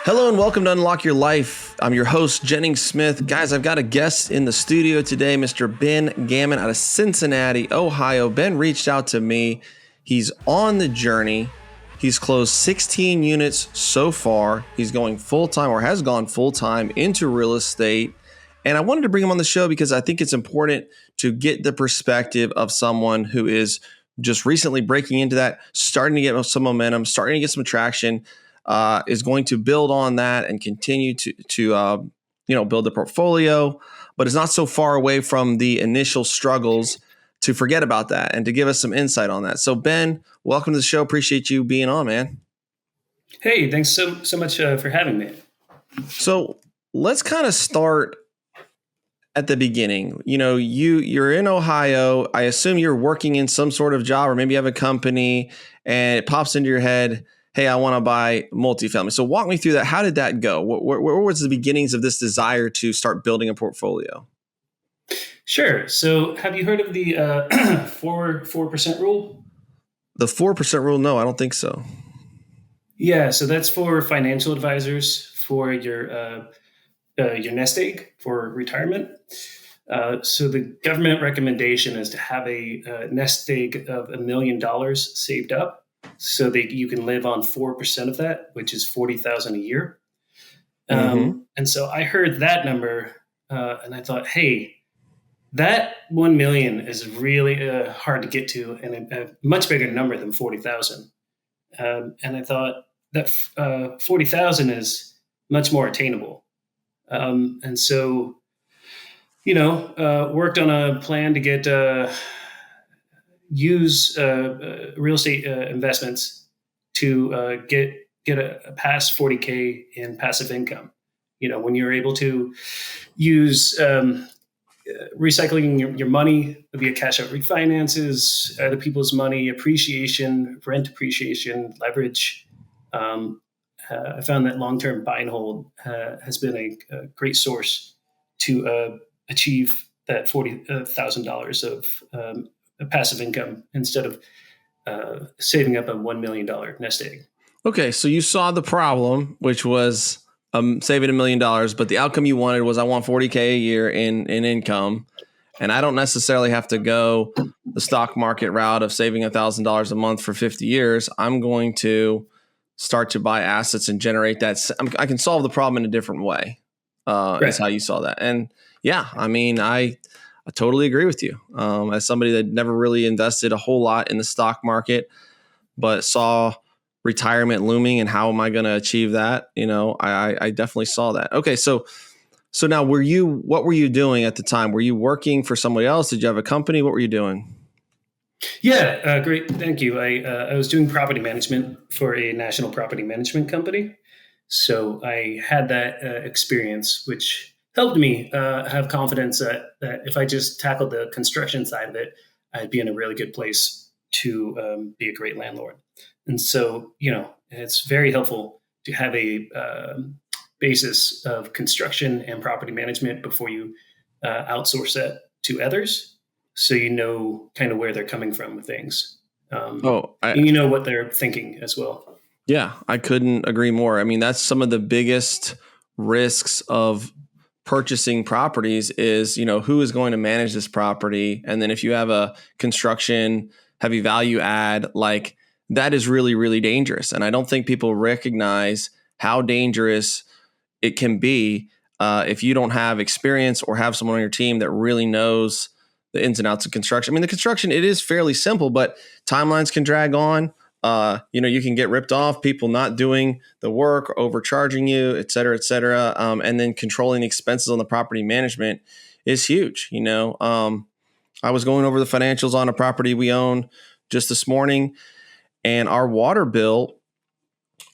Hello and welcome to Unlock Your Life. I'm your host, Jennings Smith. Guys, I've got a guest in the studio today, Mr. Ben Gammon out of Cincinnati, Ohio. Ben reached out to me. He's on the journey. He's closed 16 units so far. He's going full-time or has gone full-time into real estate. And I wanted to bring him on the show because I think it's important to get the perspective of someone who is just recently breaking into that, starting to get some momentum, starting to get some traction. Is going to build on that and continue to build the portfolio, but is not so far away from the initial struggles to forget about that and to give us some insight on that. So Ben, welcome to the show. Appreciate you being on, man. Hey, thanks so much for having me. So let's kind of start at the beginning. You know, you're in Ohio. I assume you're working in some sort of job, or maybe you have a company, and it pops into your head, hey, I want to buy multifamily. So walk me through that. How did that go? Where was the beginnings of this desire to start building a portfolio? Sure. So have you heard of the 4% rule? The 4% rule? No, I don't think so. Yeah. So that's for financial advisors for your nest egg for retirement. So the government recommendation is to have a nest egg of $1 million saved up, so that you can live on 4% of that, which is $40,000 a year. And so I heard that number, and I thought, hey, that 1 million is really hard to get to, and a much bigger number than 40,000. And I thought that 40,000 is much more attainable. And so, worked on a plan to get use real estate investments to get a past 40K in passive income. You know, when you're able to use recycling your money via cash out refinances, other people's money, appreciation, rent appreciation, leverage. I found that long-term buy and hold has been a great source to achieve that $40,000 of passive income instead of saving up a $1 million nest egg. Okay, so you saw the problem, which was saving $1 million, but the outcome you wanted was I want 40K a year in income, and I don't necessarily have to go the stock market route of saving $1,000 a month for 50 years. I'm going to start to buy assets and generate that. I can solve the problem in a different way. Right. Is how you saw that. And yeah, I mean, I totally agree with you. As somebody that never really invested a whole lot in the stock market, but saw retirement looming and how am I going to achieve that? You know, I definitely saw that. Okay. So now what were you doing at the time? Were you working for somebody else? Did you have a company? What were you doing? Yeah, great. Thank you. I was doing property management for a national property management company. So I had that experience, which helped me have confidence that if I just tackled the construction side of it, I'd be in a really good place to be a great landlord. And so, it's very helpful to have a basis of construction and property management before you outsource that to others. So you know kind of where they're coming from with things. And you know what they're thinking as well. Yeah, I couldn't agree more. I mean, that's some of the biggest risks of purchasing properties is, who is going to manage this property? And then if you have a construction heavy value add, like that is really, really dangerous. And I don't think people recognize how dangerous it can be if you don't have experience or have someone on your team that really knows the ins and outs of construction. I mean, the construction, it is fairly simple, but timelines can drag on. You can get ripped off, people not doing the work, overcharging you, et cetera, et cetera. And then controlling the expenses on the property management is huge. I was going over the financials on a property we own just this morning, and our water bill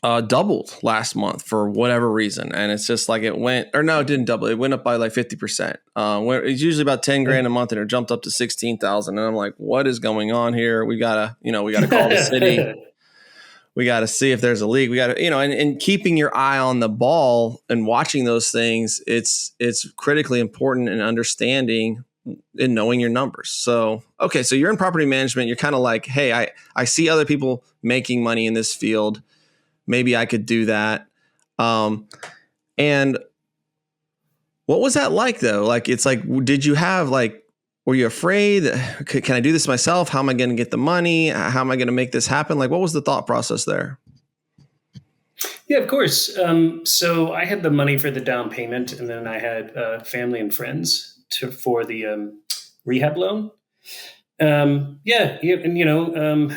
doubled last month for whatever reason. And it's just like it didn't double. It went up by like 50%. It's usually about 10 grand a month, and it jumped up to 16,000. And I'm like, what is going on here? We gotta call the city. We got to see if there's a leak. We got to, and keeping your eye on the ball and watching those things. It's critically important in understanding and knowing your numbers. So, okay. So you're in property management. You're kind of like, hey, I see other people making money in this field. Maybe I could do that. And what was that like though? Like, it's like, did you have like, were you afraid? Can I do this myself? How am I going to get the money? How am I going to make this happen? Like, what was the thought process there? Yeah, of course. So I had the money for the down payment, and then I had family and friends for the rehab loan. And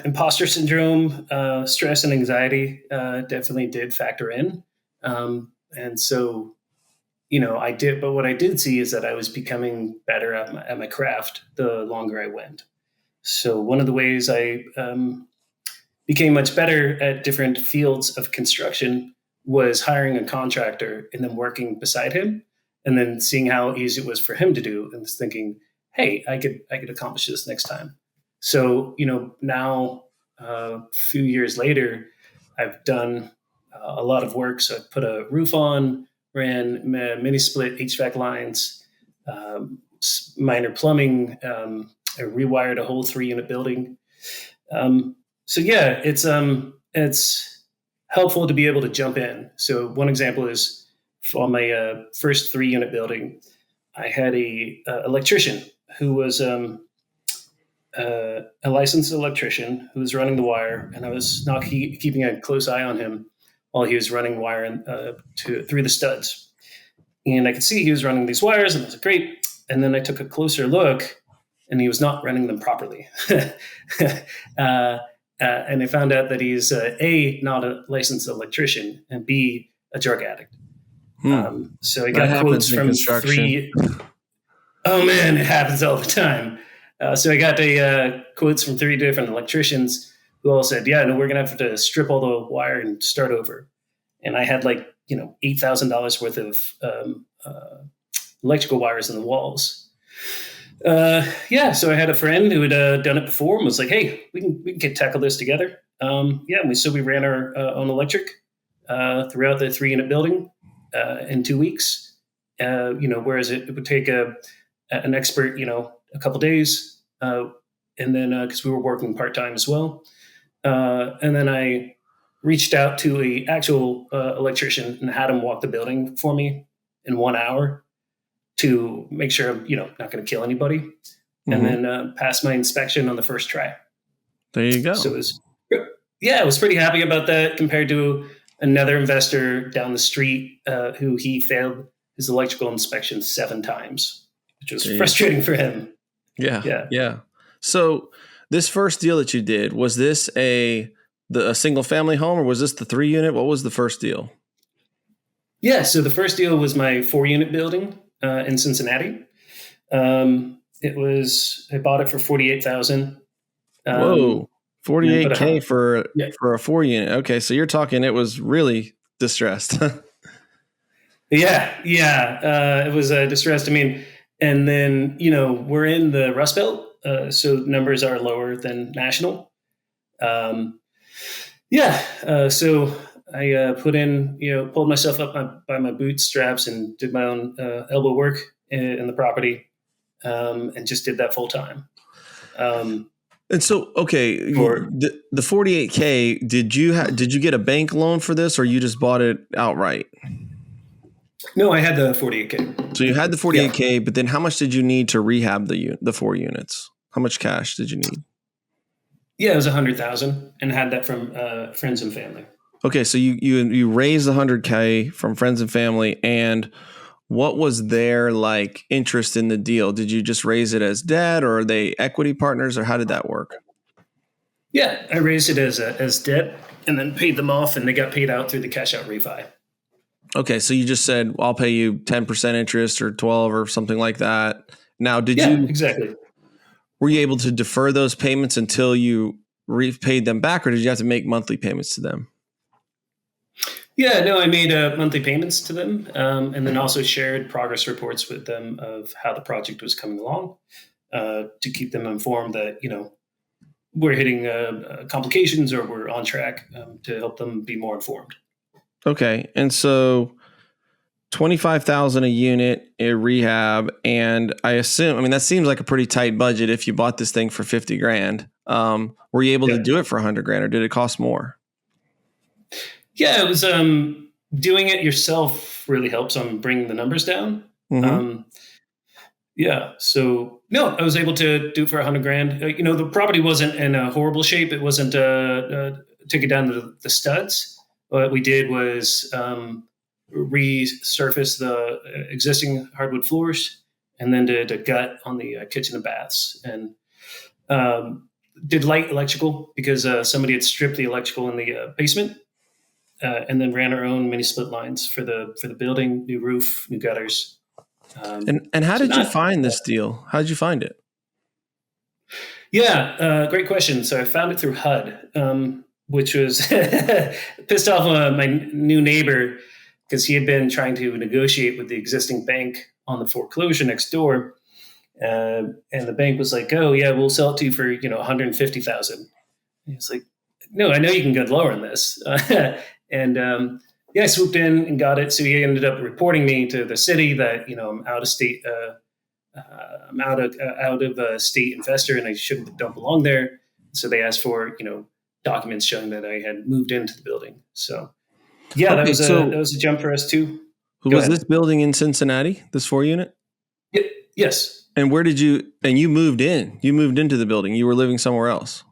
imposter syndrome, stress and anxiety definitely did factor in. And so, I did, but what I did see is that I was becoming better at my craft the longer I went. So one of the ways I became much better at different fields of construction was hiring a contractor and then working beside him, and then seeing how easy it was for him to do, and was thinking, hey, I could accomplish this next time. So now a few years later, I've done a lot of work. So I put a roof on, ran mini split HVAC lines, minor plumbing. I rewired a whole 3-unit building. So yeah, it's helpful to be able to jump in. So one example is on my first 3-unit building, I had a electrician who was a licensed electrician who was running the wire, and I was not keeping a close eye on him while he was running wire through the studs. And I could see he was running these wires, and I was like, great. And then I took a closer look, and he was not running them properly. And I found out that he's A, not a licensed electrician, and B, a drug addict. So I got quotes from 3. Oh man, it happens all the time. So I got quotes from 3 different electricians who all said, yeah, no, we're going to have to strip all the wire and start over. And I had $8,000 worth of electrical wires in the walls. So I had a friend who had done it before and was like, hey, we can tackle this together. So we ran our own electric throughout the 3-unit building in 2 weeks. Whereas it would take an expert, a couple days, and then because we were working part-time as well. And then I reached out to an actual electrician and had him walk the building for me in 1 hour to make sure I'm, not going to kill anybody, and then pass my inspection on the first try. There you go. So I was pretty happy about that compared to another investor down the street who he failed his electrical inspection 7 times, which was frustrating for him. Yeah. So this first deal that you did, was this a single family home, or was this the 3-unit? What was the first deal? Yeah. So the first deal was my 4-unit building in Cincinnati. I bought it for $48,000. Whoa, $48,000 for a 4-unit. Okay, so you're talking it was really distressed. Yeah. It was distressed. I mean, and then we're in the Rust Belt, so numbers are lower than national. So I pulled myself up by my bootstraps and did my own elbow work in the property, and just did that full time. And so, okay, the $48,000, did you get a bank loan for this, or you just bought it outright? No, I had the $48,000. So you had the $48,000, but then how much did you need to rehab the 4 units? How much cash did you need? Yeah, it was $100,000, and had that from friends and family. Okay, so you raised the $100,000 from friends and family, and what was their interest in the deal? Did you just raise it as debt, or are they equity partners, or how did that work? Yeah, I raised it as debt, and then paid them off, and they got paid out through the cash out refi. Okay, so you just said, I'll pay you 10% interest or 12 or something like that. Now, exactly. Were you able to defer those payments until you repaid them back, or did you have to make monthly payments to them? Yeah, no, I made monthly payments to them, and then also shared progress reports with them of how the project was coming along, to keep them informed that, we're hitting complications or we're on track, to help them be more informed. Okay. And so $25,000 a unit in rehab. And I assume, that seems like a pretty tight budget if you bought this thing for $50,000. Were you able to do it for $100,000, or did it cost more? Yeah, it was doing it yourself really helps on bringing the numbers down. Mm-hmm. Um, yeah. So no, I was able to do it for 100 grand. The property wasn't in a horrible shape. It wasn't took it down to the studs. What we did was resurface the existing hardwood floors, and then did a gut on the kitchen and baths, and um, did light electrical because somebody had stripped the electrical in the basement, and then ran our own mini split lines for the building, new roof, new gutters. And how So did you not find this deal? How did you find it? Yeah, great question. So I found it through HUD, which was pissed off my new neighbor because he had been trying to negotiate with the existing bank on the foreclosure next door, and the bank was like, "Oh yeah, we'll sell it to you for 150,000." He's like, "No, I know you can get lower than this," and yeah, I swooped in and got it. So he ended up reporting me to the city that I'm out of state. I'm out of a state investor, and I don't belong there. So they asked for documents showing that I had moved into the building. So yeah, Okay, that so was a jump for us too. Go was ahead. this building in Cincinnati, this 4 unit? Yes. And where did you, and you moved in? You moved into the building. You were living somewhere else.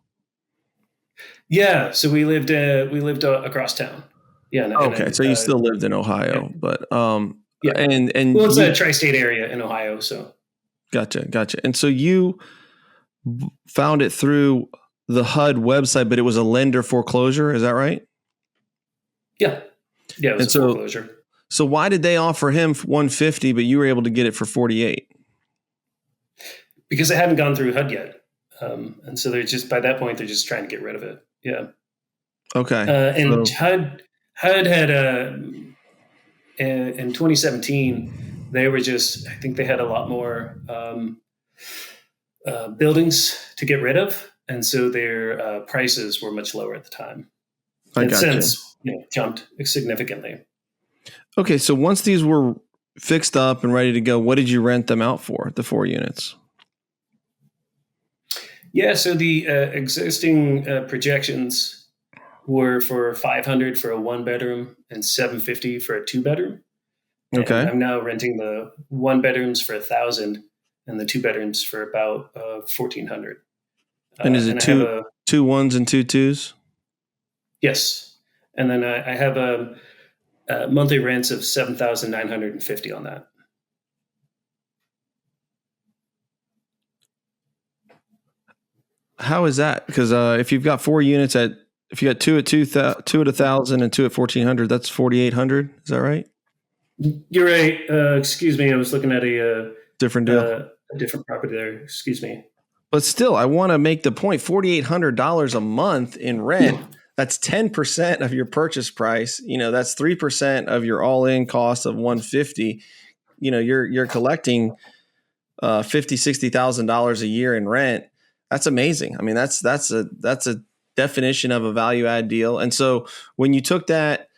Yeah. So we lived across town. Yeah. Okay, so you still lived in Yeah. Ohio, but Yeah. and Well, it's a you tri-state area in Ohio. So gotcha. And so you found it through the HUD website, but it was a lender foreclosure. Is that right? yeah, it was And a so, foreclosure. so why did they offer him 150, but you were able to get it for 48? Because I hadn't gone through HUD yet. And so by that point, they're just trying to get rid of it. Yeah. Okay. And So, HUD had in 2017, they were I think they had a lot more buildings to get rid of. And so their prices were much lower at the time. I And got you. since jumped significantly. Okay. So once these were fixed up and ready to go, what did you rent them out for, the 4 units? Yeah, so the existing projections were for 500 for a 1 bedroom and 750 for a 2 bedroom. And Okay. I'm now renting the 1 bedrooms for 1,000 and the 2 bedrooms for about 1,400. And is it And I have two ones and two twos? yes, and then I have a monthly rents of 7,950 on that. How is that? Because if you've got 4 units if you got two at 1,000 and two at 1,400, that's 4,800. Is that right? You're right. Excuse me, I was looking at Different deal. a different property there. Excuse me. But still, I want to make the point: $4,800 a month in rent. Yeah. That's 10% of your purchase price. That's 3% of your all-in cost of 150. You're collecting $50,000-$60,000 a year in rent. That's amazing. I mean, that's a definition of a value add deal. And so when you took that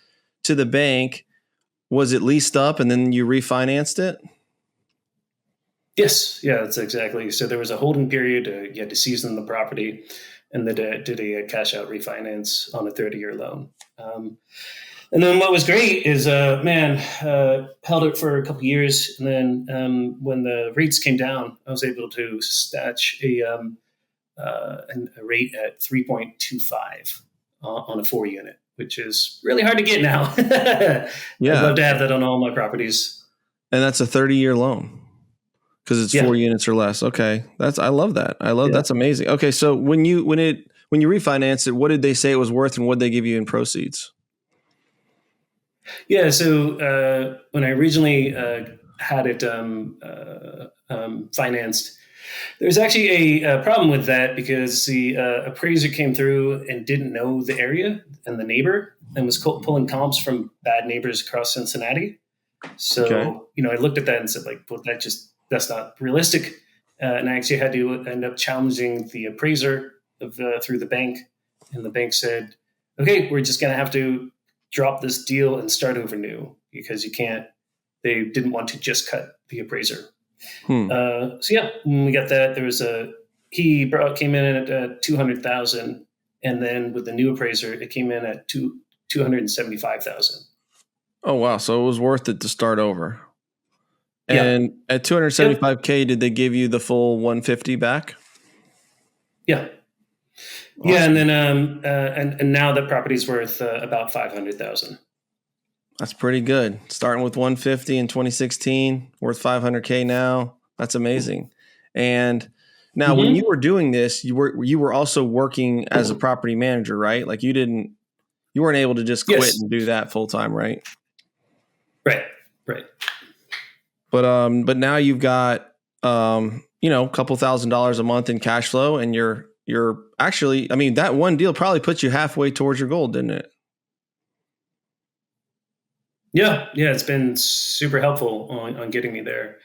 to the bank, was it leased up and then you refinanced it? Yes, yeah, that's exactly. So there was a holding period. You had to season the property, and then did a cash out refinance on a 30-year loan. And then what was great is, held it for a couple of years, and then when the rates came down, I was able to snatch a rate at 3.25 on a 4 unit, which is really hard to get now. Yeah. I'd love to have that on all my properties. And that's a 30-year loan because it's 4 units or less. Okay. I love that. That's amazing. Okay. So when you refinanced it, what did they say it was worth and what did they give you in proceeds? Yeah. So when I originally had it financed, there was actually a problem with that because the appraiser came through and didn't know the area and the neighbor and was pulling comps from bad neighbors across Cincinnati. So, Okay. I looked at that and said, like, well, that's not realistic. And I actually had to end up challenging the appraiser through the bank. And the bank said, okay, we're just going to have to drop this deal and start over new because they didn't want to just cut the appraiser. So yeah, when we got that, he came in at 200,000, and then with the new appraiser, it came in at 275,000. Oh, wow. So it was worth it to start over. Yeah. And at Yep. 275K, did they give you the full 150 back? Yeah. Yeah. And Awesome. then, and now the property's worth about 500,000. That's pretty good. Starting with 150 in 2016, worth 500K now. That's amazing. And now when you Mm-hmm. were doing this, you were also working as a property manager, right? Like you weren't able to just quit Yes. and do that full time, right? Right. Right. But now you've got a couple $1,000s a month in cash flow, and you're actually, I mean, that one deal probably puts you halfway towards your goal, didn't it? Yeah. Yeah. It's been super helpful on getting me there.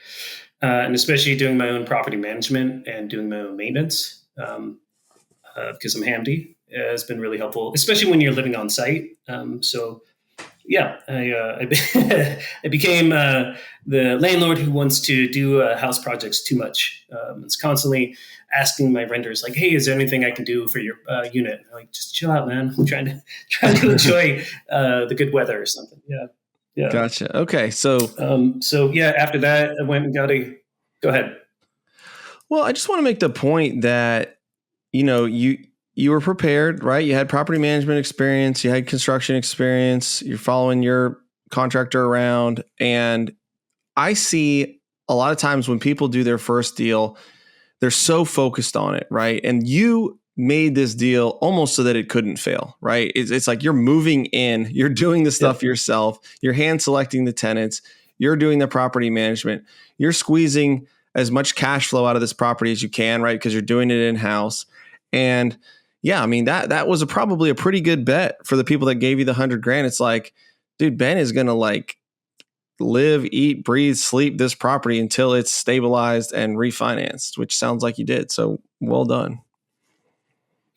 And especially doing my own property management and doing my own maintenance, because I'm handy, has been really helpful, especially when you're living on site. So yeah, I became the landlord who wants to do house projects too much. It's constantly asking my renters, like, "Hey, is there anything I can do for your unit?" I'm like, just chill out, man. I'm trying to enjoy the good weather or something. Yeah, yeah. Gotcha. Okay. So, So yeah, after that, I went and got a. Go ahead. well, I just want to make the point that, you were prepared, right? You had property management experience, you had construction experience, you're following your contractor around. And I see a lot of times when people do their first deal, they're so focused on it, right? And you made this deal almost so that it couldn't fail, right? It's like you're moving in, you're doing the stuff Yep. yourself, you're hand selecting the tenants, you're doing the property management, you're squeezing as much cash flow out of this property as you can, right? Because you're doing it in house. And yeah, I mean that was probably a pretty good bet for the people that gave you the 100 grand. It's like, dude, Ben is gonna like live, eat, breathe, sleep this property until it's stabilized and refinanced, which sounds like you did. So well done.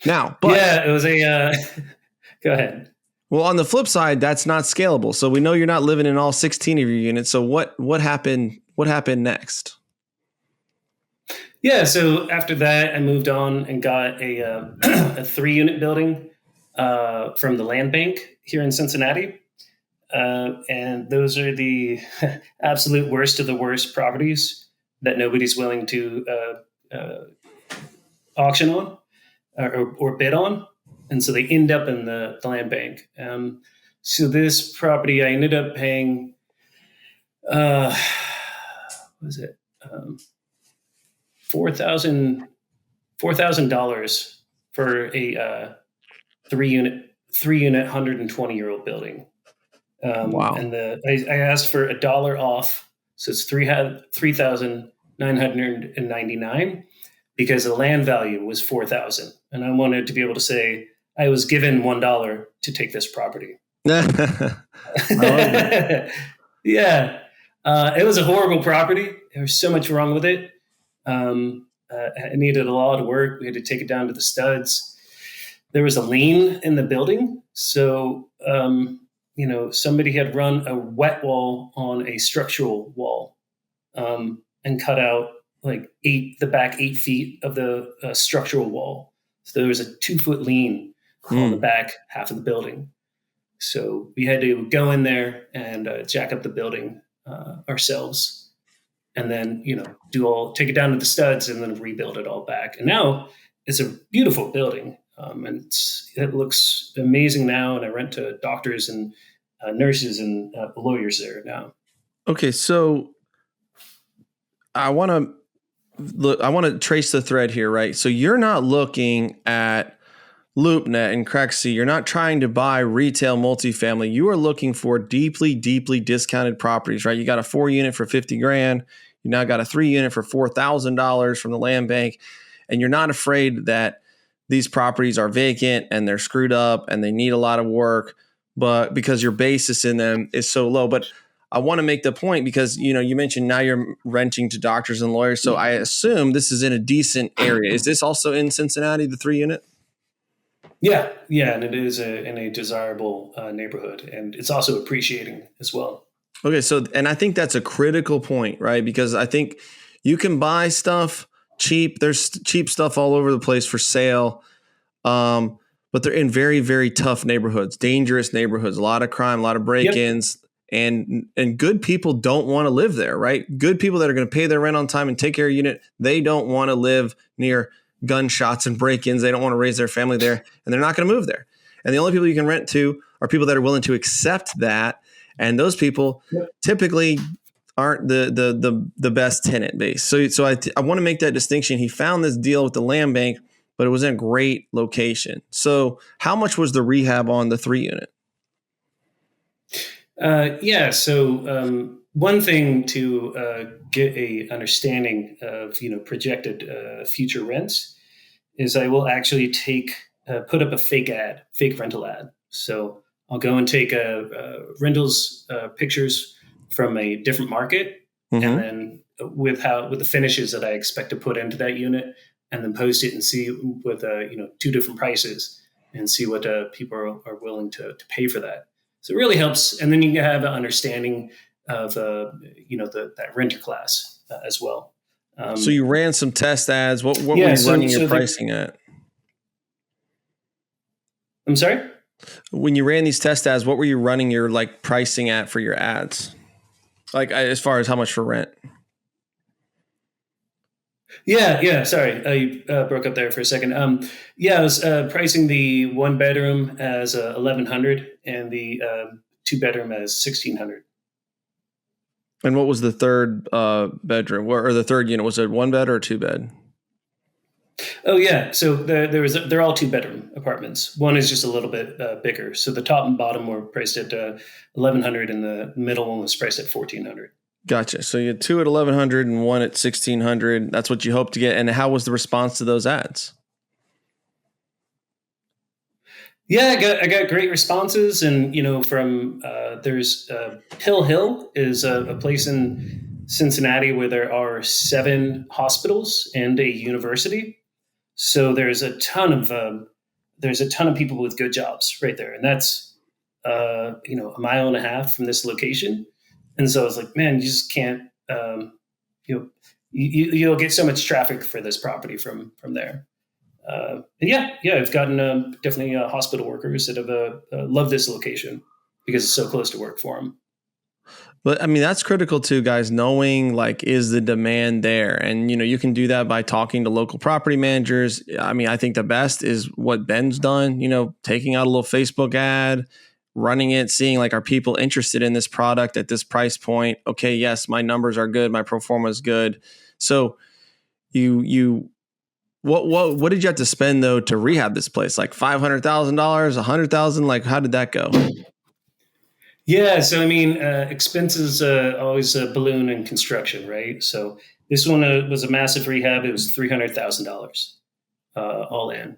Now, but Yeah, it was a. Go ahead. well, on the flip side, that's not scalable. So we know you're not living in all 16 of your units. So what happened? What happened next? Yeah, so after that, I moved on and got a a 3 unit building from the land bank here in Cincinnati, and those are the absolute worst of the worst properties that nobody's willing to auction on or bid on, and so they end up in the land bank. So this property, I ended up paying. What was it? Four thousand $4,000 for a 3 unit 120-year-old building. Wow. And I asked for $1 off, so it's 3,999 because the land value was 4,000, and I wanted to be able to say I was given $1 to take this property. I love it. Yeah, it was a horrible property. There was so much wrong with it. It needed a lot of work. We had to take it down to the studs. There was a lien in the building, so somebody had run a wet wall on a structural wall, and cut out like the back 8 feet of the structural wall. So there was a 2 foot lien on the back half of the building. So we had to go in there and jack up the building ourselves, and then take it down to the studs and then rebuild it all back. And now it's a beautiful building, and it looks amazing now. And I rent to doctors and nurses and lawyers there now. Okay, so I want to look. I want to trace the thread here, right? So you're not looking at LoopNet and Crexy. You're not trying to buy retail multifamily. You are looking for deeply, deeply discounted properties, right? You got a 4 unit for 50 grand. You now got a 3 unit for $4,000 from the land bank. And you're not afraid that these properties are vacant and they're screwed up and they need a lot of work, but because your basis in them is so low. But I want to make the point because, you mentioned now you're renting to doctors and lawyers. So I assume this is in a decent area. Is this also in Cincinnati, the 3 unit? Yeah, yeah, and it is in a desirable neighborhood, and it's also appreciating as well. Okay, so and I think that's a critical point, right? Because I think you can buy stuff cheap. There's cheap stuff all over the place for sale, but they're in very, very tough neighborhoods, dangerous neighborhoods, a lot of crime, a lot of Yep. break-ins, and good people don't want to live there, right? Good people that are going to pay their rent on time and take care of your unit, they don't want to live near gunshots and break-ins. They don't want to raise their family there, and they're not going to move there. And the only people you can rent to are people that are willing to accept that, and those people typically aren't the best tenant base. So I want to make that distinction. He found this deal with the land bank, but it was in a great location. So how much was the rehab on the 3-unit? So one thing to get a understanding of projected future rents is I will actually put up a fake rental ad. So I'll go and take rentals pictures from a different market, and then with the finishes that I expect to put into that unit, and then post it and see with 2 different prices and see what people are willing to pay for that. So it really helps, and then you have an understanding of that renter class as well. So you ran some test ads. What were you running your pricing at? I'm sorry? When you ran these test ads, what were you running your pricing at for your ads? As far as how much for rent? Yeah. Sorry, I broke up there for a second. I was pricing the 1-bedroom as $1,100 and the 2-bedroom as $1,600. And what was the third bedroom or the third unit? Was it 1-bed or 2-bed? Oh yeah, so they're all 2-bedroom apartments. One is just a little bit bigger. So the top and bottom were priced at $1,100, and the middle one was priced at $1,400. Gotcha. So you had 2 at $1,100 and 1 at $1,600. That's what you hope to get. And how was the response to those ads? Yeah, I got great responses, and from there's Hill is a place in Cincinnati where there are 7 hospitals and a university. So there's a ton of people with good jobs right there, and that's a mile and a half from this location. And so I was like, man, you just can't you'll get so much traffic for this property from there. I've gotten definitely hospital workers that have loved this location because it's so close to work for them. But I mean, that's critical too, guys, knowing is the demand there? And, you can do that by talking to local property managers. I mean, I think the best is what Ben's done, taking out a little Facebook ad, running it, seeing are people interested in this product at this price point? Okay, yes, my numbers are good. My pro forma is good. So what did you have to spend though to rehab this place? $500,000, $100,000? How did that go? Yeah, so I mean, expenses always balloon in construction, right? So this one was a massive rehab. It was $300,000 all in.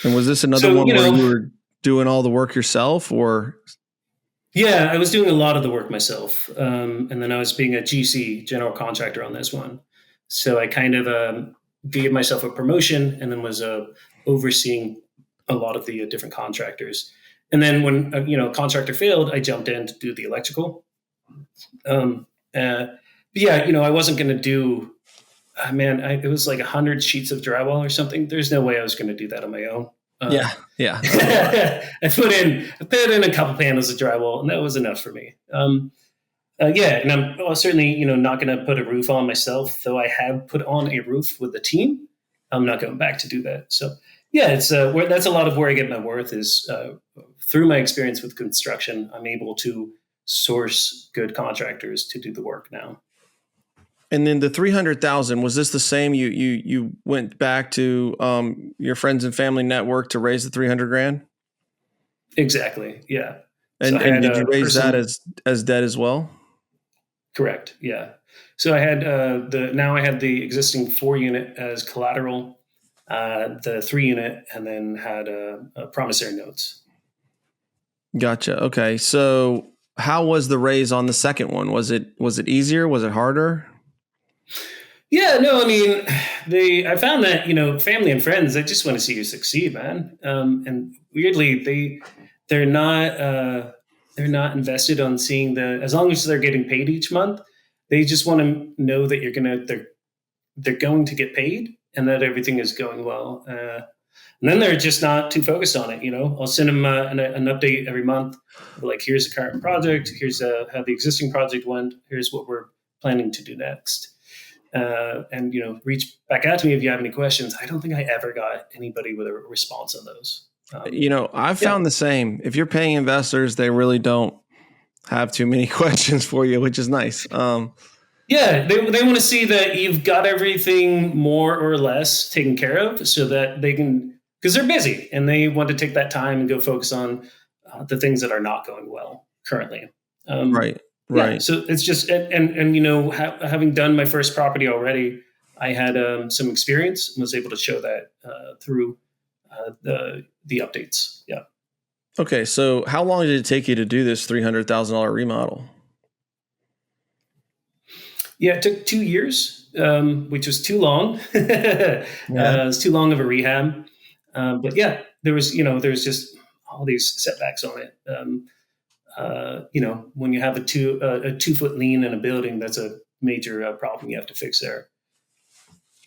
And was this another one where you were doing all the work yourself, or? Yeah, I was doing a lot of the work myself, and then I was being a GC, general contractor, on this one. So I kind of gave myself a promotion, and then was overseeing a lot of the different contractors. And then when a contractor failed, I jumped in to do the electrical. But I wasn't going to do. It was 100 sheets of drywall or something. There's no way I was going to do that on my own. Yeah. I put in a couple panels of drywall, and that was enough for me. And I'm certainly not going to put a roof on myself, though I have put on a roof with the team. I'm not going back to do that. So it's that's a lot of where I get my worth is through my experience with construction. I'm able to source good contractors to do the work now. And then the 300,000, was this the same? You went back to your friends and family network to raise the 300,000? Exactly. Yeah. And did you raise that as debt as well? Correct. Yeah. So I had the existing 4-unit as collateral, the 3-unit, and then had promissory notes. Gotcha. Okay. So how was the raise on the second one? Was it easier? Was it harder? Yeah, no, I mean, I found that, family and friends, they just want to see you succeed, man. And weirdly, they're not invested on seeing as long as they're getting paid each month, they just want to know that they're going to get paid and that everything is going well. And then they're just not too focused on it. I'll send them an update every month. Like, here's the current project. Here's how the existing project went. Here's what we're planning to do next. And reach back out to me if you have any questions. I don't think I ever got anybody with a response on those. I've found the same. If you're paying investors, they really don't have too many questions for you, which is nice. Yeah, they want to see that you've got everything more or less taken care of, so that they can, because they're busy and they want to take that time and go focus on the things that are not going well currently. Right. Yeah, so it's just having done my first property already, I had some experience and was able to show that through the updates. Yeah. Okay, so how long did it take you to do this $300,000 remodel? Yeah, it took 2 years, which was too long. It was too long of a rehab. But yeah, there was just all these setbacks on it. When you have a 2-foot lien in a building, that's a major problem you have to fix there.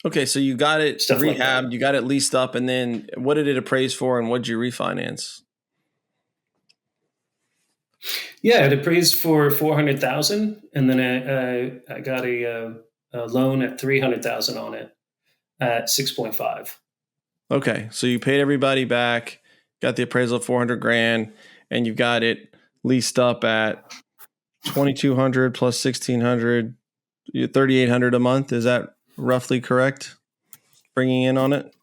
Okay, so you got it rehabbed, you got it leased up, and then what did it appraise for, and what did you refinance? Yeah, it appraised for $400,000, and then I got a loan at $300,000 on it at 6.5. Okay, so you paid everybody back, got the appraisal of $400,000, and you got it leased up at $2,200 plus $1,600, $3,800 a month. Is that roughly correct? Bringing in on it.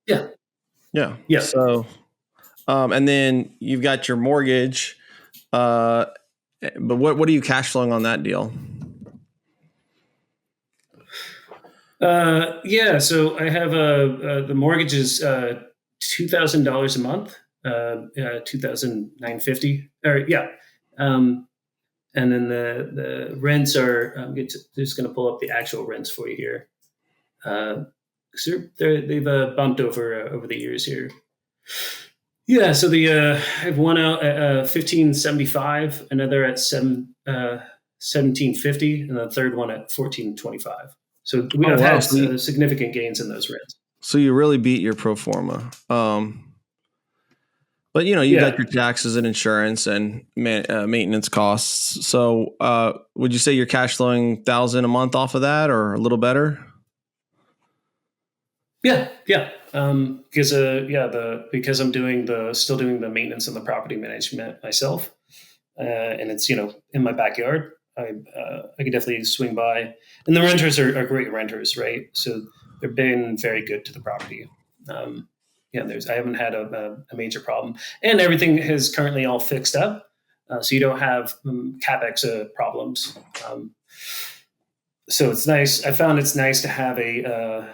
Yeah. So, and then you've got your mortgage. But what are you cash flowing on that deal? So I have the mortgage is $2,000 a month, $2,950. And then the rents are. I'm just going to pull up the actual rents for you here. They've bumped over the years here. Yeah, so I have one out at $1,575, another at $1,750, and the third one at $1,425. So we have had significant gains in those rents. So you really beat your pro forma. But you got your taxes and insurance and maintenance costs. So would you say you're cash flowing $1,000 a month off of that, or a little better? Yeah. Because I'm still doing the maintenance and the property management myself, and it's in my backyard. I could definitely swing by, and the renters are great renters, right? So they've been very good to the property. I haven't had a major problem, and everything is currently all fixed up, so you don't have capex problems. So it's nice. I found it's nice to have an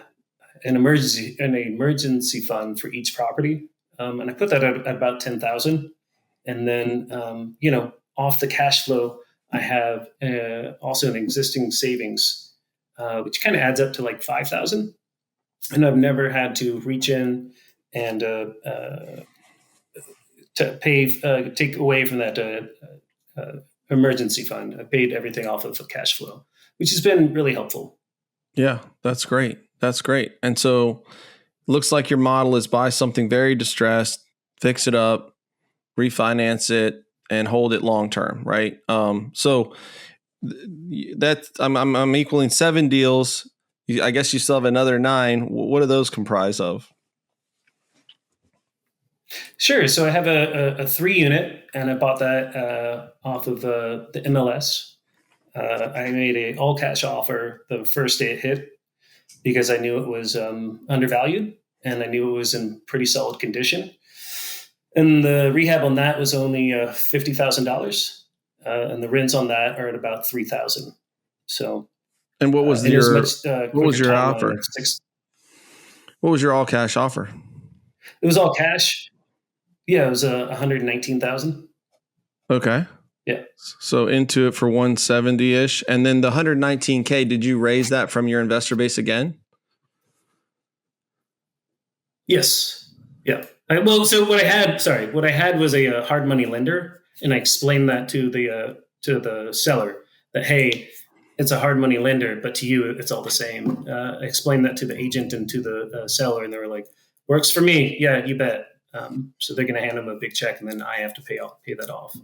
emergency fund for each property, and I put that at about 10,000, and then off the cash flow, I have also an existing savings, which kind of adds up to like 5,000, and I've never had to reach in and to take away from that emergency fund. I paid everything off of the cash flow, which has been really helpful. Yeah, that's great. And so looks like your model is buy something very distressed, fix it up, refinance it, and hold it long term, right? So that I'm equaling 7 deals. I guess you still have another 9. What do those comprise of? Sure. So I have a 3-unit, and I bought that off of the MLS. I made an all cash offer the first day it hit, because I knew it was undervalued, and I knew it was in pretty solid condition. And the rehab on that was only $50,000, and the rents on that are at about $3,000. So, and what was your offer? What was your all cash offer? It was all cash. Yeah, it was $119,000. Okay. Yeah. So into it for 170-ish. And then the $119K, did you raise that from your investor base again? Yes. Yeah. So what I had was a hard money lender, and I explained that to the seller that, hey, it's a hard money lender, but to you, it's all the same. I explained that to the agent and to the seller, and they were like, "Works for me. Yeah, you bet." So they're going to hand them a big check, and then I have to pay that off.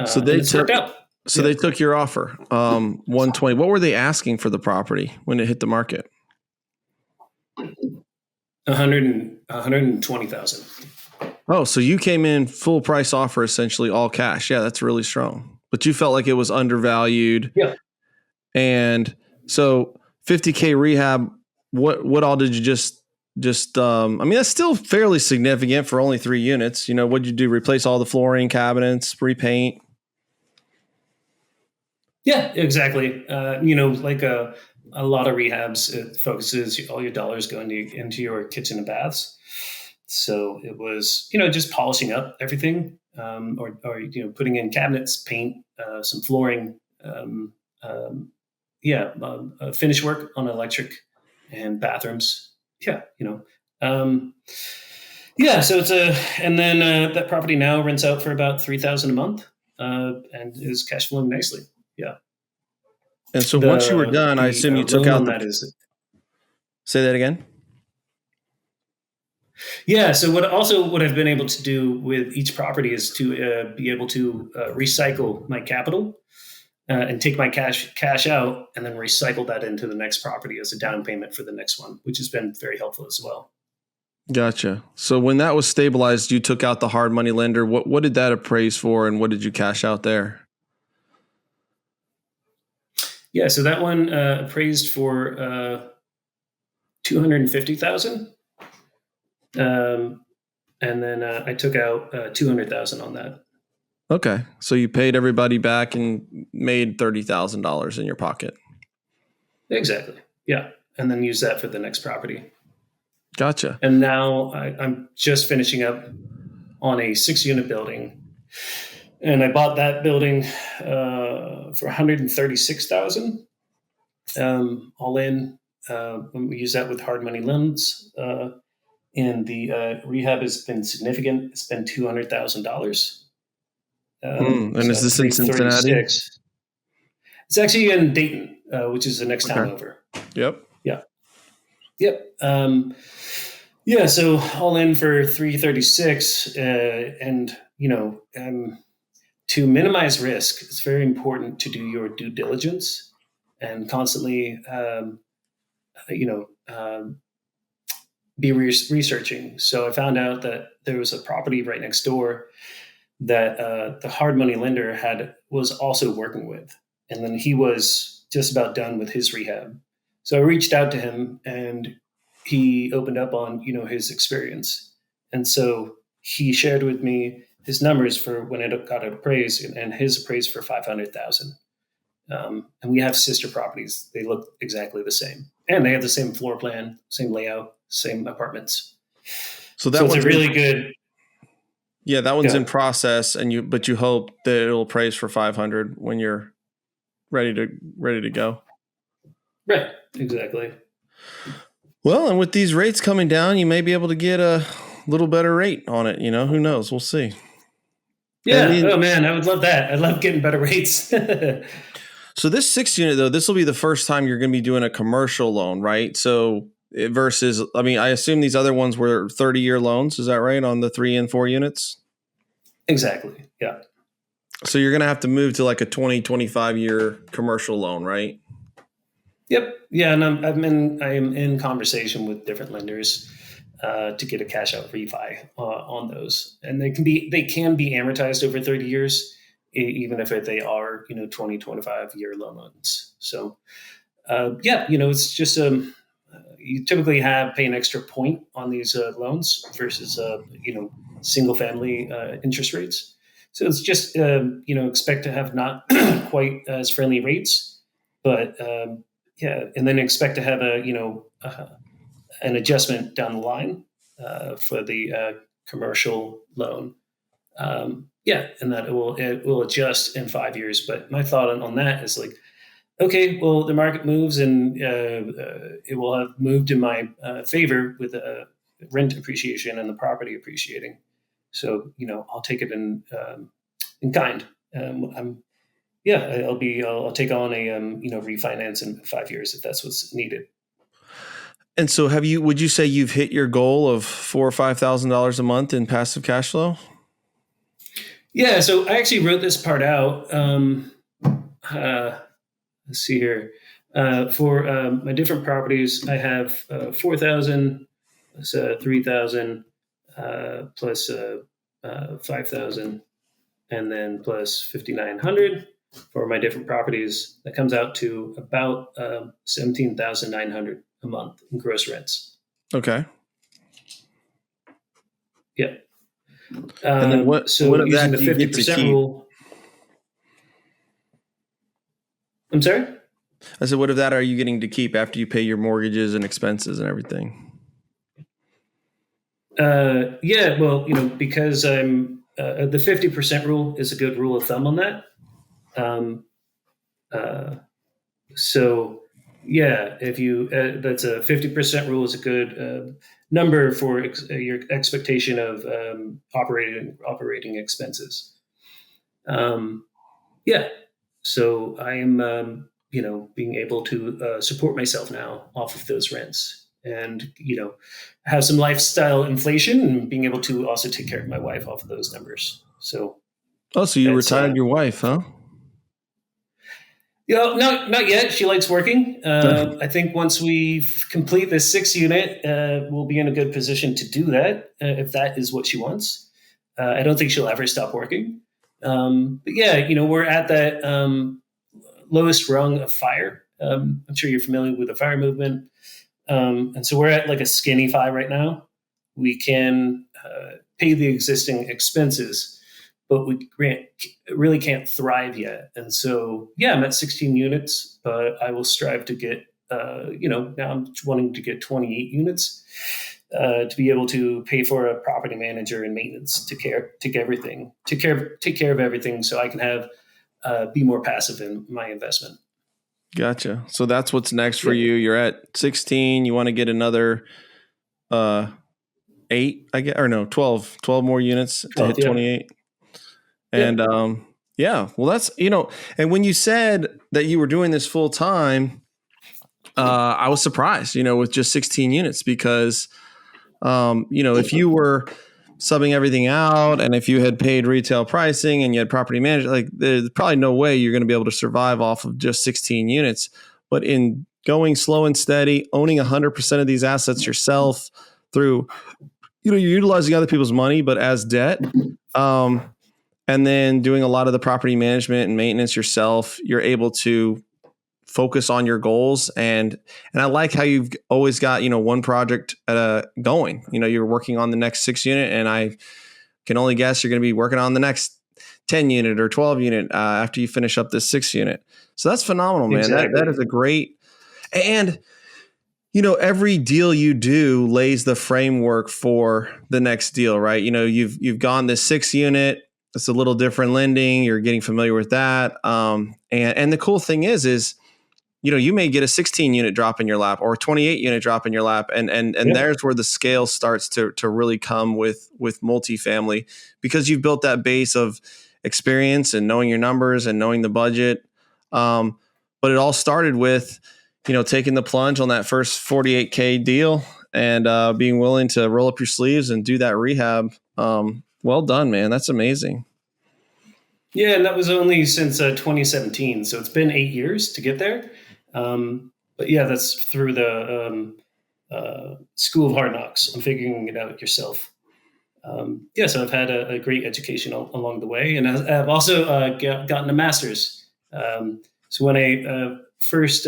So And they it's took worked out. so Yeah, they took your offer, 120. What were they asking for the property when it hit the market? 120,000. Oh, so you came in full price offer, essentially all cash. Yeah, that's really strong. But you felt like it was undervalued. Yeah. And so 50K rehab, what all did you just I mean, that's still fairly significant for only 3 units. You know, what'd you do? Replace all the flooring, cabinets, repaint? Yeah, exactly. Like a lot of rehabs, it focuses all your dollars go into your kitchen and baths. So it was, just polishing up everything, or putting in cabinets, paint, some flooring, finish work on electric and bathrooms. Yeah, um, yeah. So and then that property now rents out for about 3,000 a month, and is cash flowing nicely. Yeah. And so once you were The done, I the assume you took loan out on the. that is Say that again. Yeah. So what I've been able to do with each property is to be able to recycle my capital, and take my cash out and then recycle that into the next property as a down payment for the next one, which has been very helpful as well. Gotcha. So when that was stabilized, you took out the hard money lender. What did that appraise for, and what did you cash out there? Yeah. So that one appraised for 250,000, and then I took out 200,000 on that. Okay, so you paid everybody back and made $30,000 in your pocket. Exactly. Yeah. And then use that for the next property. Gotcha. And now I'm just finishing up on a 6-unit building, and I bought that building for 136,000, all in. We use that with hard money loans, and the rehab has been significant. It's been $200,000. And So is at this in Cincinnati? 336, it's actually in Dayton, which is the next town Okay. over. Yep. Yeah. Yep. Yeah. So all in for 336, and to minimize risk, it's very important to do your due diligence and constantly, you know, um, be researching. So I found out that there was a property right next door that the hard money lender was also working with, and then he was just about done with his rehab. So I reached out to him, and he opened up on his experience, and so he shared with me his numbers for when it got appraised, and his appraised for 500,000. And we have sister properties; they look exactly the same, and they have the same floor plan, same layout, same apartments. So So that it's a one's really good. that one's in Yeah. process, but you hope that it'll appraise for 500 when you're ready to go. Right, exactly. Well, and with these rates coming down, you may be able to get a little better rate on it. Who knows? We'll see. Yeah. Oh man, I would love that. I love getting better rates. So this 6 unit though, this will be the first time you're going to be doing a commercial loan, right? So versus, I mean, I assume these other ones were 30-year loans. Is that right on the 3 and 4 units? Exactly. Yeah. So you're going to have to move to like a 20, 25-year commercial loan, right? Yep. Yeah, and I am in conversation with different lenders to get a cash out refi on those, and they can be amortized over 30 years, even if they are 20, 25-year loans. So it's just you typically pay an extra point on these loans versus single family interest rates. So it's just expect to have not quite as friendly rates, but and then expect to have an adjustment down the line for the commercial loan. And that it will adjust in 5 years. But my thought on that is like, okay, well, the market moves, and it will have moved in my favor with rent appreciation and the property appreciating. So I'll take it in kind. I'm I'll take on a refinance in 5 years if that's what's needed. And so would you say you've hit your goal of $4,000 or $5,000 a month in passive cash flow? Yeah, so I actually wrote this part out. Let's see here. For my different properties, I have 4,000 plus 3,000 plus 5,000, and then plus 5,900 for my different properties. That comes out to about 17,900 a month in gross rents. Okay. Yeah. And then what of using that the do you get to 50% keep? rule. I'm sorry? I said, what of that are you getting to keep after you pay your mortgages and expenses and everything? Yeah, well, because I'm the 50% rule is a good rule of thumb on that. Um, uh, so yeah, if you that's a 50% rule is a good number for your expectation of operating expenses. Um, yeah, so I am being able to support myself now off of those rents, and have some lifestyle inflation, and being able to also take care of my wife off of those numbers. So Oh, so you that's retired your wife, huh? not yet. She likes working. I think once we complete this 6 unit, we'll be in a good position to do that if that is what she wants. I don't think she'll ever stop working. But yeah, we're at that lowest rung of fire. I'm sure you're familiar with the fire movement. And so we're at like a skinny FI right now. We can pay the existing expenses, but we really can't thrive yet. And so, yeah, I'm at 16 units, but I will strive to get, now I'm wanting to get 28 units to be able to pay for a property manager and maintenance to take care of everything, so I can have be more passive in my investment. Gotcha. So that's what's next for Yeah. you. You're at 16. You want to get another 8, I guess, or no, 12 more units to hit 12, yeah. 28. And yeah, well, that's, and when you said that you were doing this full time, I was surprised, with just 16 units because, if you were subbing everything out and if you had paid retail pricing and you had property management, like there's probably no way you're going to be able to survive off of just 16 units. But in going slow and steady, owning 100% of these assets yourself through, you're utilizing other people's money, but as debt, and then doing a lot of the property management and maintenance yourself, you're able to focus on your goals. And I like how you've always got, one project going. You're working on the next 6 unit, and I can only guess you're going to be working on the next 10 unit or 12 unit after you finish up this 6 unit. So that's phenomenal, man. Exactly. That is a great, and every deal you do lays the framework for the next deal, right? You've gone this 6 unit. It's a little different lending. You're getting familiar with that. And the cool thing is, you may get a 16 unit drop in your lap or a 28 unit drop in your lap. And Yeah. there's where the scale starts to really come with multifamily, because you've built that base of experience and knowing your numbers and knowing the budget. But it all started with, taking the plunge on that first 48K deal and being willing to roll up your sleeves and do that rehab. Well done, man. That's amazing. Yeah, and that was only since 2017. So it's been 8 years to get there. But yeah, that's through the School of Hard Knocks. I'm figuring it out yourself. So I've had a great education along the way, and I've also gotten a master's. So when I first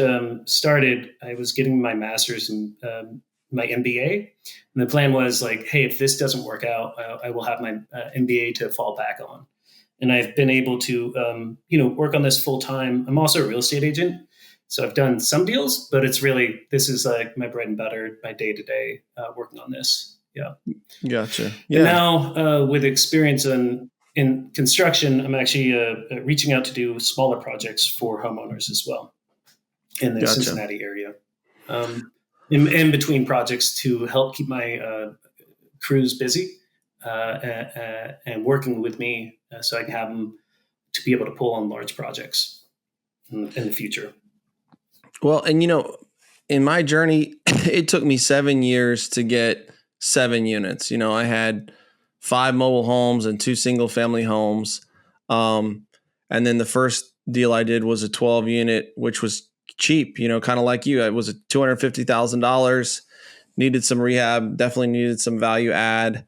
started, I was getting my master's and my MBA, and the plan was like, hey, if this doesn't work out, I will have my MBA to fall back on. And I've been able to, work on this full time. I'm also a real estate agent, so I've done some deals, but this is like my bread and butter, my day to day working on this. Yeah. Gotcha. Yeah. And now with experience in construction, I'm actually reaching out to do smaller projects for homeowners as well in the Cincinnati area. In between projects to help keep my crews busy and working with me so I can have them to be able to pull on large projects in the future. Well, and in my journey, it took me 7 years to get 7 units. I had 5 mobile homes and 2 single family homes. And then the first deal I did was a 12 unit, which was cheap, kind of like you. It was $250,000, needed some rehab, definitely needed some value add.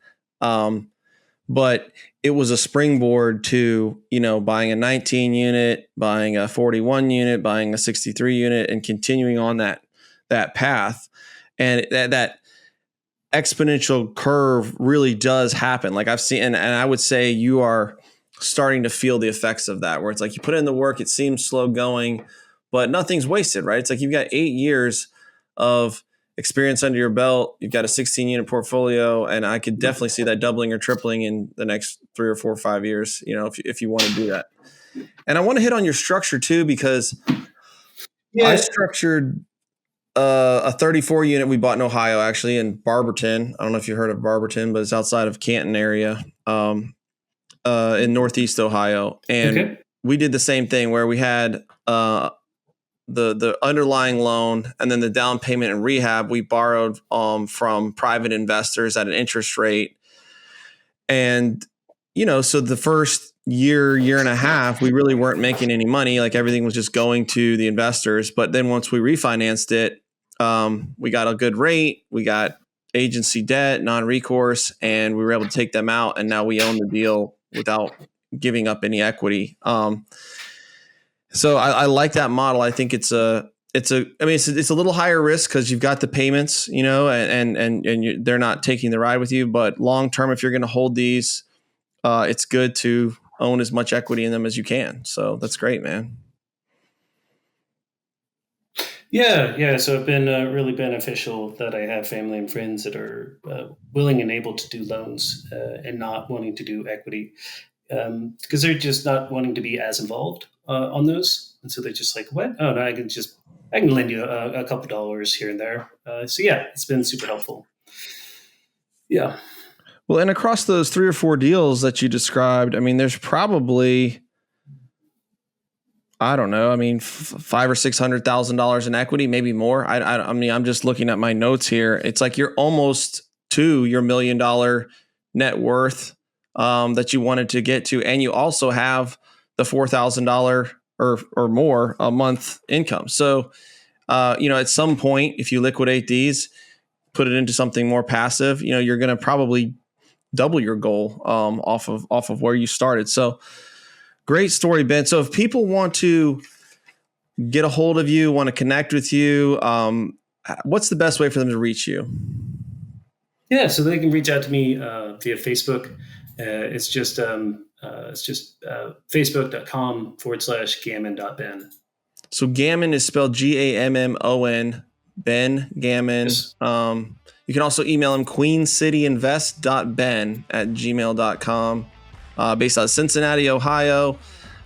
But it was a springboard to, buying a 19 unit, buying a 41 unit, buying a 63 unit, and continuing on that path. And that exponential curve really does happen. Like I've seen, and I would say you are starting to feel the effects of that, where it's like you put in the work, it seems slow going, but nothing's wasted, right? It's like you've got 8 years of experience under your belt. You've got a 16 unit portfolio, and I could definitely see that doubling or tripling in the next 3 or 4 or 5 years, if you want to do that. And I want to hit on your structure too, because I structured a 34 unit we bought in Ohio, actually, in Barberton. I don't know if you heard of Barberton, but it's outside of Canton area, in Northeast Ohio. And we did the same thing where we had the underlying loan and then the down payment and rehab we borrowed from private investors at an interest rate. And, so the first year and a half, we really weren't making any money. Like everything was just going to the investors. But then once we refinanced it, we got a good rate. We got agency debt, non-recourse, and we were able to take them out. And now we own the deal without giving up any equity. So I like that model. I think it's a little higher risk because you've got the payments, and they're not taking the ride with you. But long term, if you're going to hold these, it's good to own as much equity in them as you can. So that's great, man. Yeah. So it's been really beneficial that I have family and friends that are willing and able to do loans and not wanting to do equity, because they're just not wanting to be as involved on those. And so they're just like, what? Oh, no, I can lend you a couple dollars here and there. So yeah, it's been super helpful. Yeah. Well, and across those 3 or 4 deals that you described, there's probably, I don't know, $500,000 or $600,000 in equity, maybe more. I'm just looking at my notes here. It's like you're almost to your $1 million net worth that you wanted to get to, and you also have the $4,000 or more a month income. So, at some point, if you liquidate these, put it into something more passive, you're going to probably double your goal off of where you started. So, great story, Ben. So, if people want to get a hold of you, want to connect with you, what's the best way for them to reach you? Yeah, so they can reach out to me via Facebook. It's just facebook.com/gammon.ben. So Gammon is spelled Gammon, Ben Gammon. Yes. You can also email him queencityinvest.ben@gmail.com. Based out of Cincinnati, Ohio.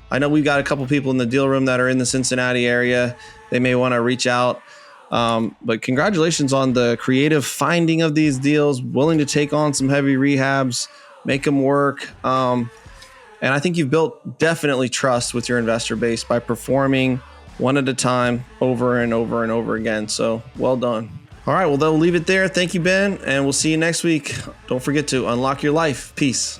I know we've got a couple people in the deal room that are in the Cincinnati area. They may want to reach out. But congratulations on the creative finding of these deals, willing to take on some heavy rehabs, make them work. And I think you've built definitely trust with your investor base by performing one at a time over and over and over again. So well done. All right, well, they'll leave it there. Thank you, Ben. And we'll see you next week. Don't forget to unlock your life. Peace.